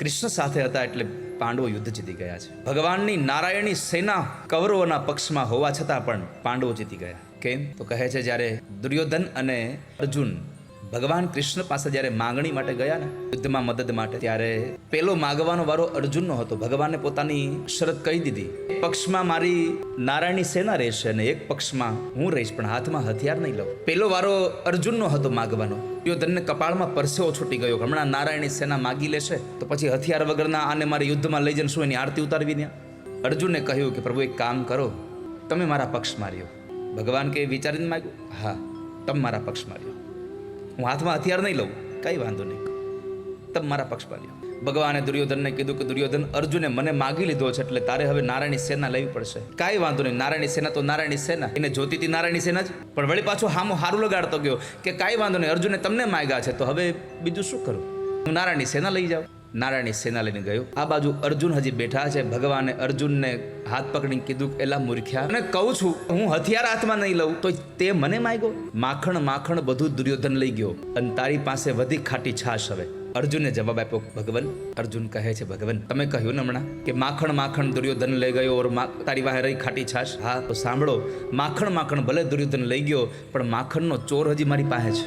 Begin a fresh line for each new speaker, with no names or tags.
કૃષ્ણ સાથે હતા એટલે પાંડવો યુદ્ધ જીતી ગયા છે. ભગવાનની નારાયણની સેના કૌરવોના પક્ષમાં હોવા છતાં પણ પાંડવો જીતી ગયા. કેમ? તો કહે છે જ્યારે દુર્યોધન અને અર્જુન ભગવાન કૃષ્ણ પાસે જ્યારે માંગણી માટે ગયા ને યુદ્ધમાં મદદ માટે, ત્યારે પેલો માગવાનો વારો અર્જુનનો હતો. ભગવાને પોતાની શરત કહી દીધી, એક પક્ષમાં મારી નારાયણની સેના રહેશે અને એક પક્ષમાં હું રહીશ, પણ હાથમાં હથિયાર નહીં લઉં. પેલો વારો અર્જુનનો હતો માગવાનો. દુર્યોધનને કપાળમાં પરસેવો છૂટી ગયો. હમણાં નારાયણની સેના માગી લેશે તો પછી હથિયાર વગરના આને મારે યુદ્ધમાં લઈ જઈને શું એની આરતી ઉતારવી ને? અર્જુને કહ્યું કે પ્રભુ એક કામ કરો, તમે મારા પક્ષમાં રહ્યો. ભગવાન કે વિચારીને માગ્યું, હા તમે મારા પક્ષમાં રહ્યો, હું હાથમાં હથિયાર નહીં લઉં, કઈ વાંધો નહીં, તમે મારા પક્ષમાં લ્યો. ભગવાને દુર્યોધનને કીધું કે દુર્યોધન, અર્જુને મને માગી લીધો છે એટલે તારે હવે નારાયણની સેના લેવી પડશે. કાંઈ વાંધો નહીં, નારાયણની સેના તો નારાયણની સેના, એને જોતી હતી નારાયણની સેના જ. પણ વળી પાછો હામો હારું લગાડતો ગયો કે કાંઈ વાંધો નહીં, અર્જુને તમને માગ્યા છે તો હવે બીજું શું કરું, હું નારાયણની સેના લઈ જાઉં. નારાયણની સેના લઈને ગયો. આ બાજુ અર્જુન હજી બેઠા છે. ભગવાને અર્જુનને હાથ પકડીને કીધું, એલા મૂર્ખ્યા, અને કહું છું હું હથિયાર હાથમાં નહીં લઉં તો તે મને માગ્યો. માખણ માખણ બધું દુર્યોધન લઈ ગયો અને તારી પાસે વધી ખાટી છાશ. હવે અર્જુને જવાબ આપ્યો, ભગવાન. અર્જુન કહે છે, ભગવાન તમે કહ્યું ને હમણાં કે માખણ માખણ દુર્યોધન લઈ ગયો ઓર તારી વાહે રહી ખાટી છાશ. હા તો સાંભળો, માખણ માખણ ભલે દુર્યોધન લઈ ગયો પણ માખણનો ચોર હજી મારી પાસે છે.